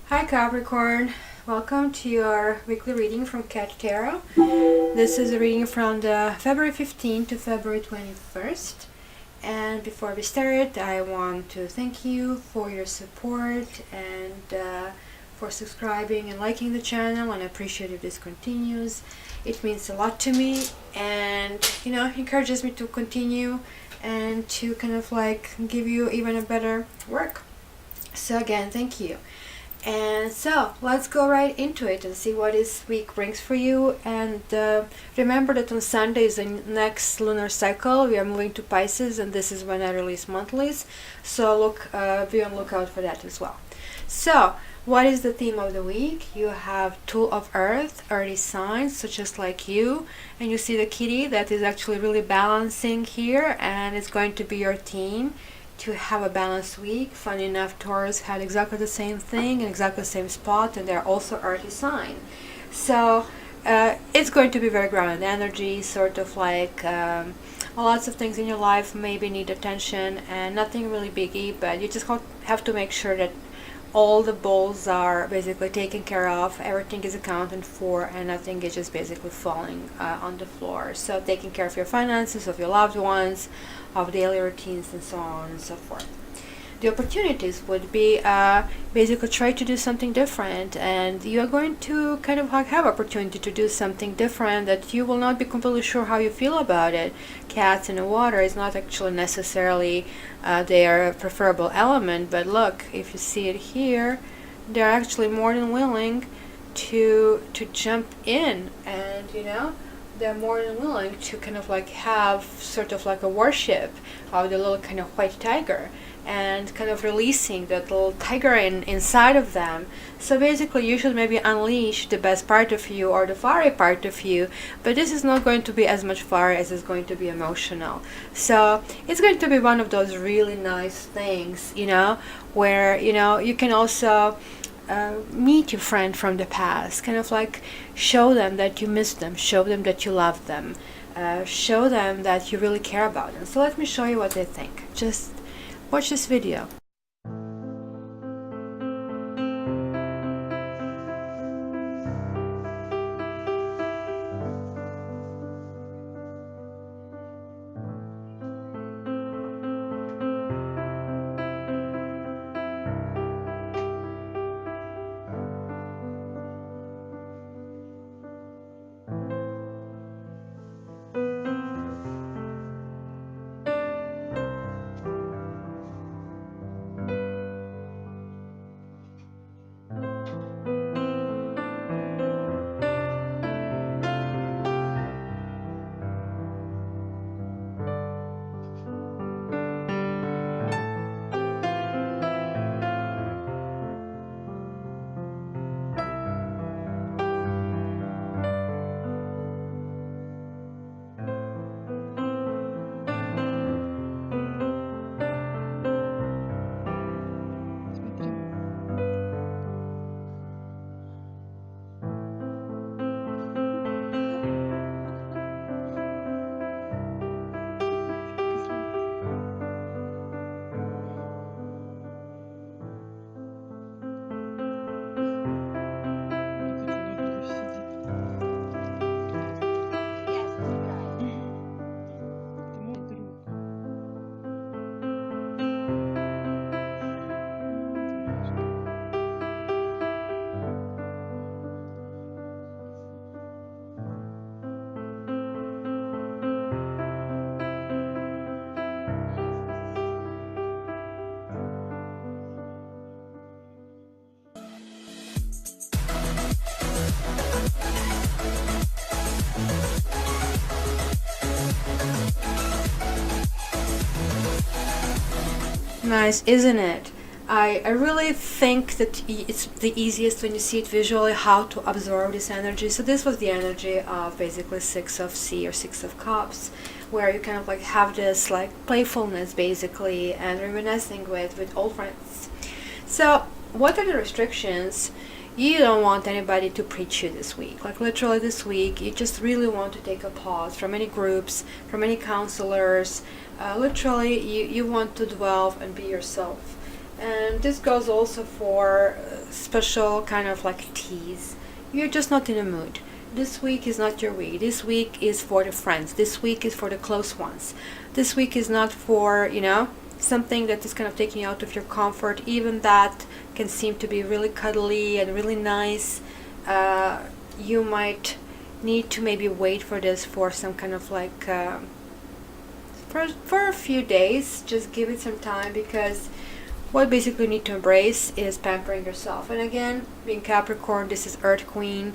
Hi Capricorn, welcome to your weekly reading from Cat Tarot. This is a reading from the February 15th to February 21st. And before we start, I want to thank you for your support and for subscribing and liking the channel, and I appreciate if this continues. It means a lot to me and encourages me to continue and to kind of like give you even a better work. So again, thank you. And so let's go right into it and see what this week brings for you. And remember that on Sunday is the next lunar cycle. We are moving to Pisces, and this is when I release monthlies. So be on lookout for that as well. So what is the theme of the week? You have Tool of Earth, early signs, so just like you. And you see the kitty that is actually really balancing here, and it's going to be your theme to have a balanced week. Funny enough, Taurus had exactly the same thing in exactly the same spot, and they're also earthy sign. So it's going to be very grounded energy, sort of like lots of things in your life maybe need attention, and nothing really biggie, but you just have to make sure that all the balls are basically taken care of, everything is accounted for, and nothing is just basically falling on the floor. So taking care of your finances, of your loved ones, of daily routines, and so on and so forth. The opportunities would be basically try to do something different, and you are going to kind of have opportunity to do something different that you will not be completely sure how you feel about it. Cats in the water is not actually necessarily their preferable element, but look, if you see it here, they're actually more than willing to jump in, and they're more than willing to kind of like have sort of like a worship of the little kind of white tiger, and kind of releasing that little tiger inside of them. So basically you should maybe unleash the best part of you or the fiery part of you, but this is not going to be as much fire as it's going to be emotional. So it's going to be one of those really nice things, where you can also meet your friend from the past, kind of like show them that you miss them, show them that you love them, show them that you really care about them. So let me show you what they think. Just watch this video. Nice, isn't it? I really think that it's the easiest when you see it visually how to absorb this energy. So this was the energy of basically Six of Sea or Six of Cups, where you kind of like have this like playfulness basically and reminiscing with old friends. So what are the restrictions? You don't want anybody to preach you this week. Like literally this week, you just really want to take a pause from any groups, from any counselors. Literally, you want to dwell and be yourself. And this goes also for special kind of like teas. You're just not in a mood. This week is not your week. This week is for the friends. This week is for the close ones. This week is not for, something that is kind of taking you out of your comfort. Even that can seem to be really cuddly and really nice. You might need to maybe wait for this for some kind of like, for a few days. Just give it some time, because what basically you need to embrace is pampering yourself. And again, being Capricorn, this is Earth Queen.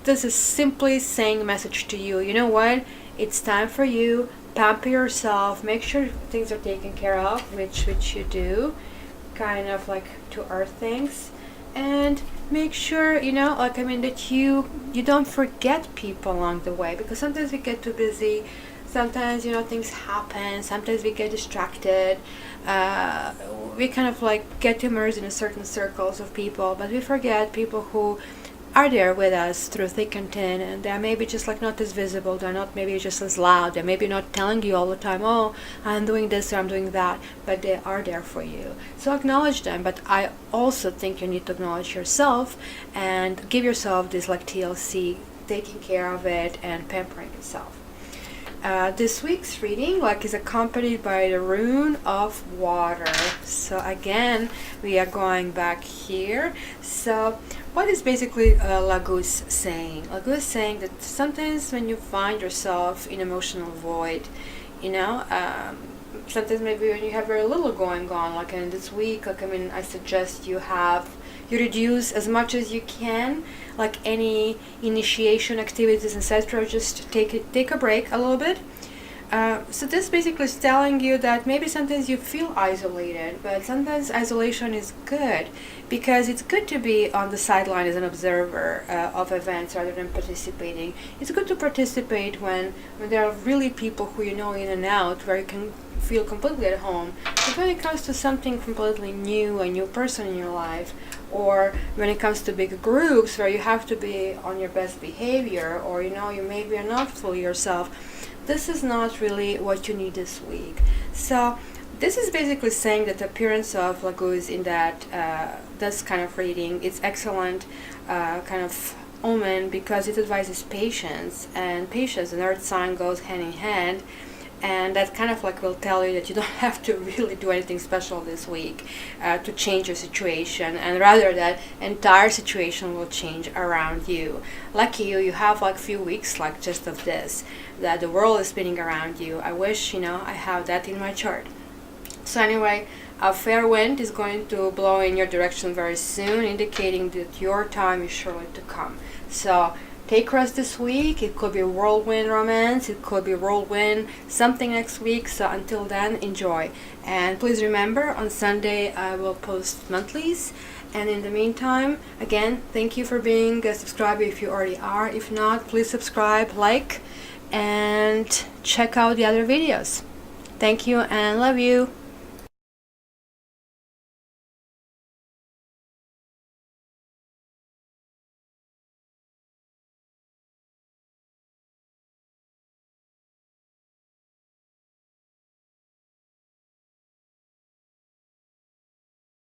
This is simply saying a message to you. You know what? It's time for you. Pamper yourself. Make sure things are taken care of, which you do, kind of like to earth things. And make sure, that you don't forget people along the way, because sometimes we get too busy. Sometimes, things happen. Sometimes we get distracted. We kind of like get immersed in a certain circles of people, but we forget people who are there with us through thick and thin, and they're maybe just like not as visible. They're not maybe just as loud. They're maybe not telling you all the time, oh, I'm doing this or I'm doing that, but they are there for you. So acknowledge them. But I also think you need to acknowledge yourself and give yourself this like TLC, taking care of it and pampering yourself. This week's reading is accompanied by the rune of water. So again, we are going back here. So what is basically Laguz saying? Laguz is saying that sometimes when you find yourself in emotional void, sometimes maybe when you have very little going on, like in this week, I suggest you reduce as much as you can, like any initiation activities, etc. Just take a break a little bit. So this basically is telling you that maybe sometimes you feel isolated, but sometimes isolation is good, because it's good to be on the sideline as an observer of events rather than participating. It's good to participate when there are really people who you know in and out, where you can feel completely at home. But when it comes to something completely new, a new person in your life, or when it comes to big groups where you have to be on your best behavior, or you maybe are not fully yourself, this is not really what you need this week. So this is basically saying that the appearance of Laguz in this kind of reading is excellent kind of omen, because it advises patience, and patience and earth sign goes hand in hand. And that kind of will tell you that you don't have to really do anything special this week to change your situation, and rather that entire situation will change around you. Lucky you have few weeks just of this, that the world is spinning around you. I wish I have that in my chart. So anyway, a fair wind is going to blow in your direction very soon, indicating that your time is surely to come. So take rest this week. It could be a whirlwind romance. It could be a whirlwind something next week. So until then, enjoy. And please remember, on Sunday I will post monthlies. And in the meantime, again, thank you for being a subscriber if you already are. If not, please subscribe, like, and check out the other videos. Thank you and love you.